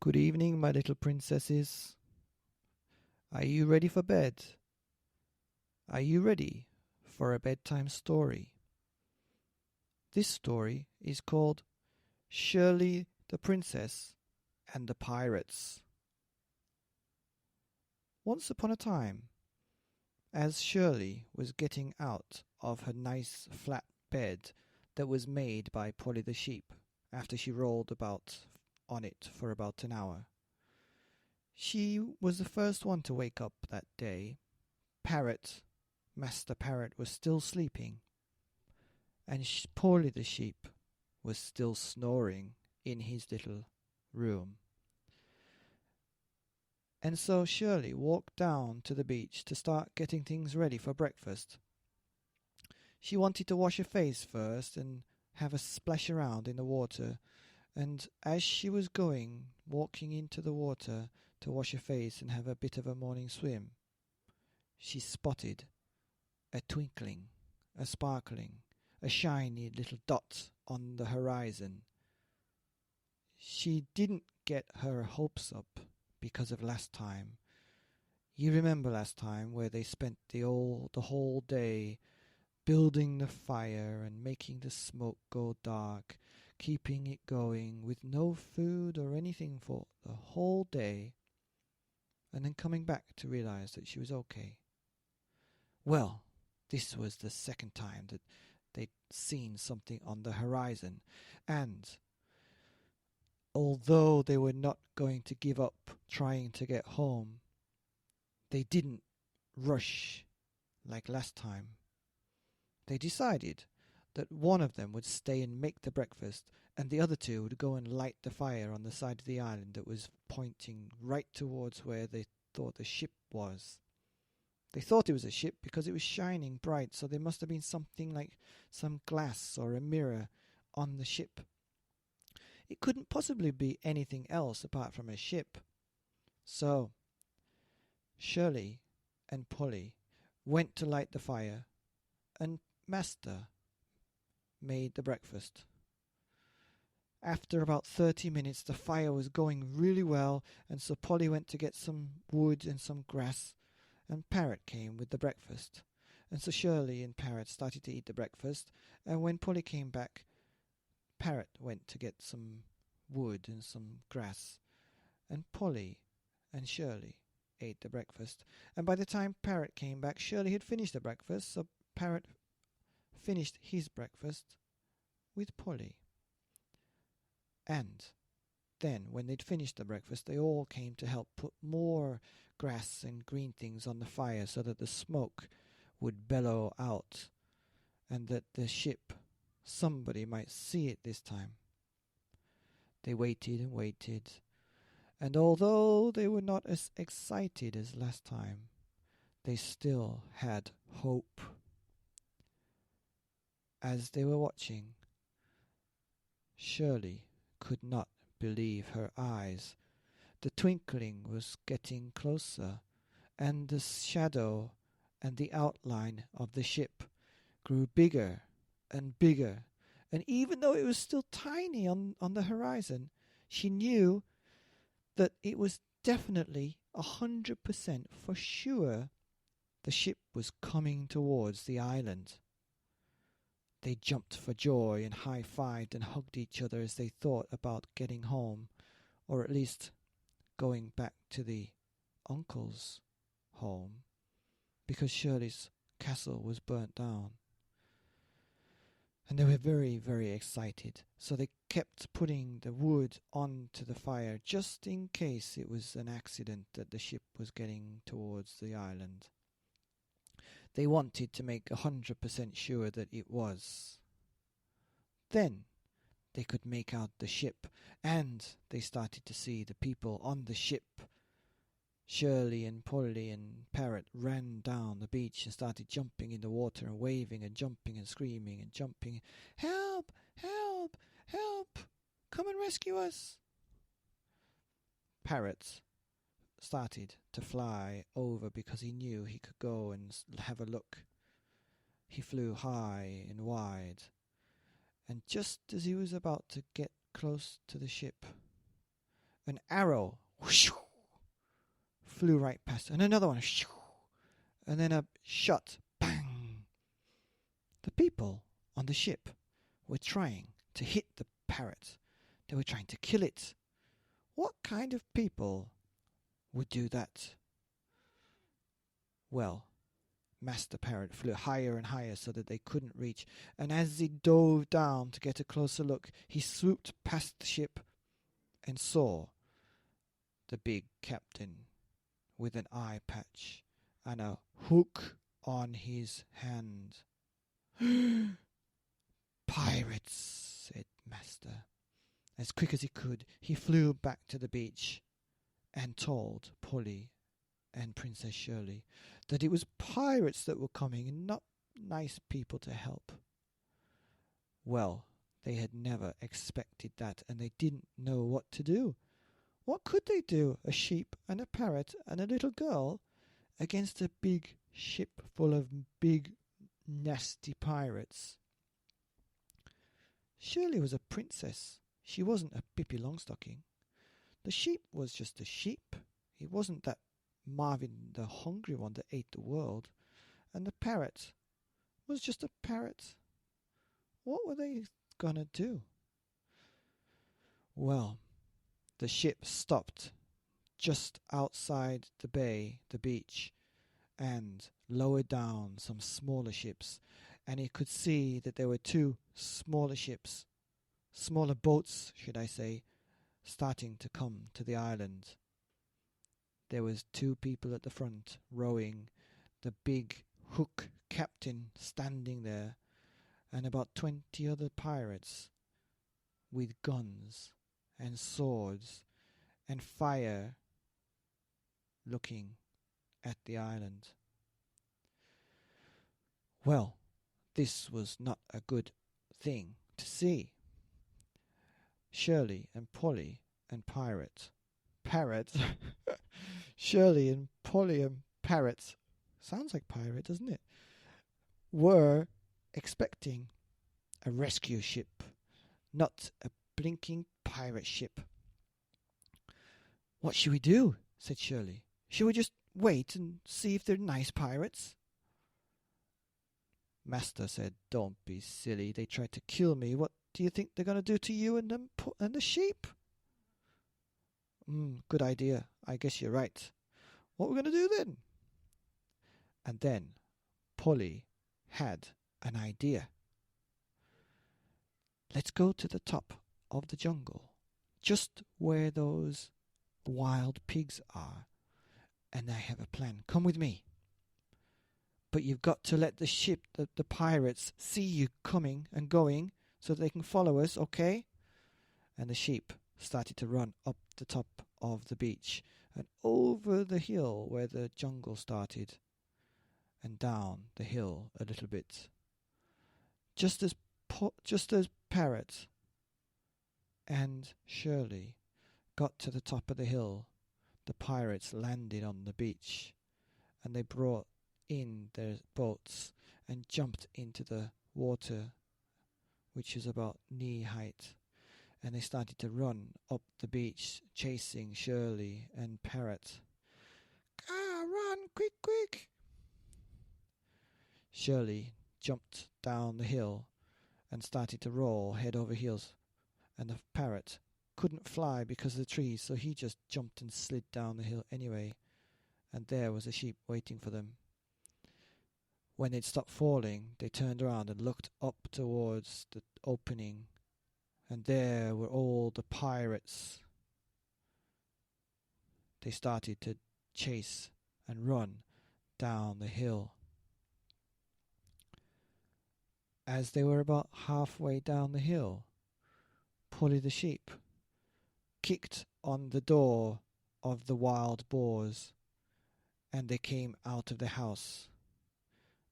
Good evening, my little princesses. Are you ready for bed? Are you ready for a bedtime story? This story is called Shirley the Princess and the Pirates. Once upon a time, as Shirley was getting out of her nice flat bed that was made by Polly the sheep after she rolled about on it for about an hour, she was the first one to wake up that day. Master Parrot was still sleeping, and Polly the sheep was still snoring in his little room. And so Shirley walked down to the beach to start getting things ready for breakfast. She wanted to wash her face first and have a splash around in the water, and as she was walking into the water to wash her face and have a bit of a morning swim, she spotted a twinkling, a sparkling, a shiny little dot on the horizon. She didn't get her hopes up because of last time. You remember last time where they spent the whole day building the fire and making the smoke go dark, keeping it going with no food or anything for the whole day, and then coming back to realize that she was okay. Well, this was the second time that they'd seen something on the horizon, and although they were not going to give up trying to get home, they didn't rush like last time. They decided that one of them would stay and make the breakfast, and the other two would go and light the fire on the side of the island that was pointing right towards where they thought the ship was. They thought it was a ship because it was shining bright, so there must have been something like some glass or a mirror on the ship. It couldn't possibly be anything else apart from a ship. So Shirley and Polly went to light the fire, and Master made the breakfast. After about 30 minutes, the fire was going really well, and so Polly went to get some wood and some grass, and Parrot came with the breakfast. And so Shirley and Parrot started to eat the breakfast, and when Polly came back, Parrot went to get some wood and some grass, and Polly and Shirley ate the breakfast. And by the time Parrot came back, Shirley had finished the breakfast, so Parrot finished his breakfast with Polly. And then, when they'd finished the breakfast, they all came to help put more grass and green things on the fire so that the smoke would bellow out and that the ship, somebody might see it this time. They waited and waited, and although they were not as excited as last time, they still had hope. As they were watching, Shirley could not believe her eyes. The twinkling was getting closer, and the shadow and the outline of the ship grew bigger and bigger. And even though it was still tiny on the horizon, she knew that it was definitely 100% for sure the ship was coming towards the island. They jumped for joy and high-fived and hugged each other as they thought about getting home, or at least going back to the uncle's home, because Shirley's castle was burnt down. And they were very, very excited, so they kept putting the wood onto the fire just in case it was an accident that the ship was getting towards the island. They wanted to make 100% sure that it was. Then they could make out the ship, and they started to see the people on the ship. Shirley and Polly and Parrot ran down the beach and started jumping in the water and waving and jumping and screaming and jumping. "Help! Help! Help! Come and rescue us!" Parrot started to fly over because he knew he could go and have a look. He flew high and wide, and just as he was about to get close to the ship, An arrow whoosh, flew right past, and another one, whoosh, and then a shot, bang. The people on the ship were trying to hit the parrot. They were trying to kill it. What kind of people would do that? Well, Master Parrot flew higher and higher so that they couldn't reach, and as he dove down to get a closer look, he swooped past the ship and saw the big captain with an eye patch and a hook on his hand. Pirates, said Master. As quick as he could, he flew back to the beach and told Polly and Princess Shirley that it was pirates that were coming and not nice people to help. Well, they had never expected that, and they didn't know what to do. What could they do, a sheep and a parrot and a little girl, against a big ship full of big, nasty pirates? Shirley was a princess. She wasn't a Pippi Longstocking. The sheep was just a sheep. It wasn't that Marvin the hungry one that ate the world. And the parrot was just a parrot. What were they gonna do? Well, the ship stopped just outside the bay, the beach, and lowered down some smaller ships, and he could see that there were two smaller ships, smaller boats, should I say, starting to come to the island. There was two people at the front rowing, the big hook captain standing there, and about 20 other pirates with guns and swords and fire looking at the island. Well, this was not a good thing to see. Shirley and Polly and Parrot, Shirley and Polly and Parrot, sounds like pirate, doesn't it? Were expecting a rescue ship, not a blinking pirate ship. What should we do? Said Shirley. Should we just wait and see if they're nice pirates? Master said, don't be silly. They tried to kill me. What do you think they're going to do to you and the sheep? Good idea. I guess you're right. What are we going to do then? And then Polly had an idea. Let's go to the top of the jungle, just where those wild pigs are. And I have a plan. Come with me. But you've got to let the ship, the pirates, see you coming and going so they can follow us, okay? And the sheep started to run up the top of the beach and over the hill where the jungle started and down the hill a little bit. Just as Parrot and Shirley got to the top of the hill, the pirates landed on the beach and they brought in their boats and jumped into the water, which is about knee height, and they started to run up the beach chasing Shirley and Parrot. Run, quick, quick! Shirley jumped down the hill and started to roll head over heels, and the parrot couldn't fly because of the trees, so he just jumped and slid down the hill anyway, and there was a sheep waiting for them. When they'd stopped falling, they turned around and looked up towards the opening, and there were all the pirates. They started to chase and run down the hill. As they were about halfway down the hill, Polly the sheep kicked on the door of the wild boars, and they came out of the house.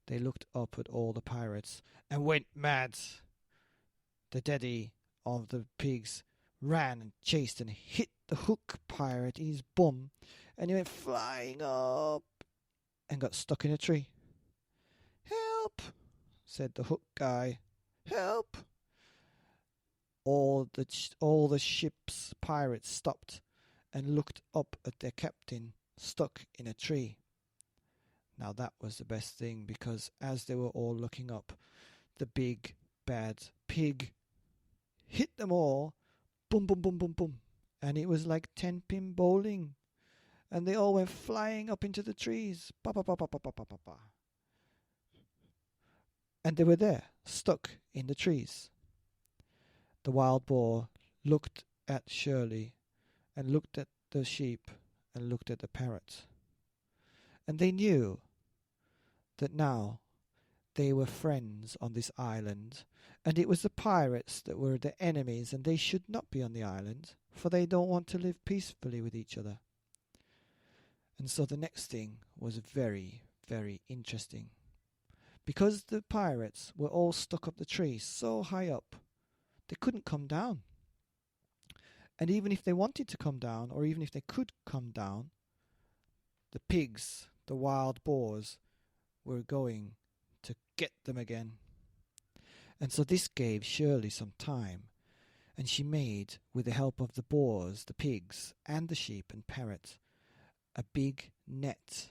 They looked up at all the pirates and went mad. The daddy of the pigs ran and chased and hit the hook pirate in his bum, and he went flying up and got stuck in a tree. Help! Said the hook guy. Help! All the ship's pirates stopped and looked up at their captain stuck in a tree. Now that was the best thing, because as they were all looking up, the big bad pig hit them all. Boom, boom, boom, boom, boom. And it was like 10-pin bowling. And they all went flying up into the trees. Ba, ba, ba, ba, ba, ba, ba, ba, ba. And they were there, stuck in the trees. The wild boar looked at Shirley and looked at the sheep and looked at the parrot. And they knew that now they were friends on this island, and it was the pirates that were the enemies, and they should not be on the island, for they don't want to live peacefully with each other. And so the next thing was very, very interesting. Because the pirates were all stuck up the tree so high up, they couldn't come down. And even if they wanted to come down, or even if they could come down, the pigs, the wild boars, were going to get them again. And so this gave Shirley some time, and she made, with the help of the boars, the pigs, and the sheep and parrot, a big net